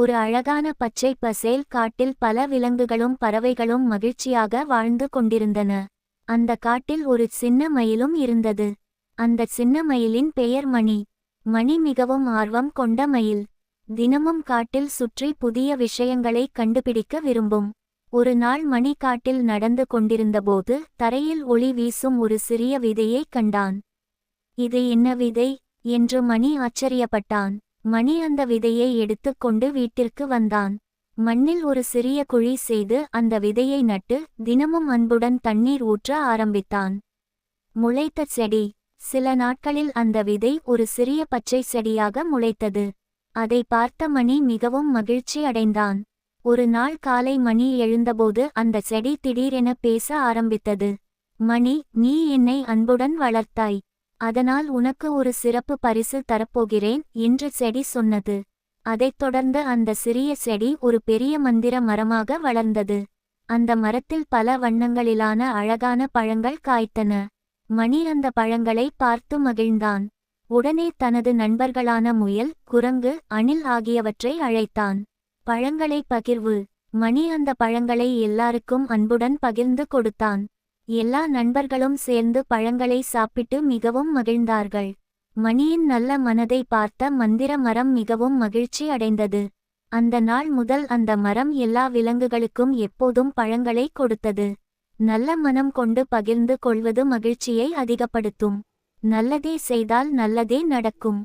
ஒரு அழகான பச்சை பசேல் காட்டில் பல விலங்குகளும் பறவைகளும் மகிழ்ச்சியாக வாழ்ந்து கொண்டிருந்தன. அந்த காட்டில் ஒரு சின்ன மயிலும் இருந்தது. அந்த சின்ன மயிலின் பெயர் மணி. மணி மிகவும் ஆர்வம் கொண்ட மயில். தினமும் காட்டில் சுற்றி புதிய விஷயங்களை கண்டுபிடிக்க விரும்பும். ஒரு நாள் மணி காட்டில் நடந்து கொண்டிருந்தபோது தரையில் ஒளி வீசும் ஒரு சிறிய விதையைக் கண்டான். இது என்ன விதை என்று மணி ஆச்சரியப்பட்டான். மணி அந்த விதையை எடுத்துக்கொண்டு வீட்டிற்கு வந்தான். மண்ணில் ஒரு சிறிய குழி செய்து அந்த விதையை நட்டு தினமும் அன்புடன் தண்ணீர் ஊற்ற ஆரம்பித்தான். முளைத்த செடி. சில நாட்களில் அந்த விதை ஒரு சிறிய பச்சை செடியாக முளைத்தது. அதை பார்த்த மணி மிகவும் மகிழ்ச்சி அடைந்தான். ஒரு நாள் காலை மணி எழுந்தபோது அந்த செடி திடீரென பேச ஆரம்பித்தது. மணி, நீ என்னை அன்புடன் வளர்த்தாய். அதனால் உனக்கு ஒரு சிறப்பு பரிசு தரப்போகிறேன் என்று செடி சொன்னது. அதைத் தொடர்ந்து அந்த சிறிய செடி ஒரு பெரிய மந்திர மரமாக வளர்ந்தது. அந்த மரத்தில் பல வண்ணங்களிலான அழகான பழங்கள் காய்த்தன. மணி அந்த பழங்களை பார்த்து மகிழ்ந்தான். உடனே தனது நண்பர்களான முயல், குரங்கு, அணில் ஆகியவற்றை அழைத்தான். பழங்களை பகிர்வு. மணி அந்த பழங்களை எல்லாருக்கும் அன்புடன் பகிர்ந்து கொடுத்தான். எல்லா நண்பர்களும் சேர்ந்து பழங்களை சாப்பிட்டு மிகவும் மகிழ்ந்தார்கள். மணியின் நல்ல மனதை பார்த்த மந்திர மரம் மிகவும் மகிழ்ச்சி அடைந்தது. அந்த நாள் முதல் அந்த மரம் எல்லா விலங்குகளுக்கும் எப்போதும் பழங்களை கொடுத்தது. நல்ல மனம் கொண்டு பகிர்ந்து கொள்வது மகிழ்ச்சியை அதிகப்படுத்தும். நல்லதே செய்தால் நல்லதே நடக்கும்.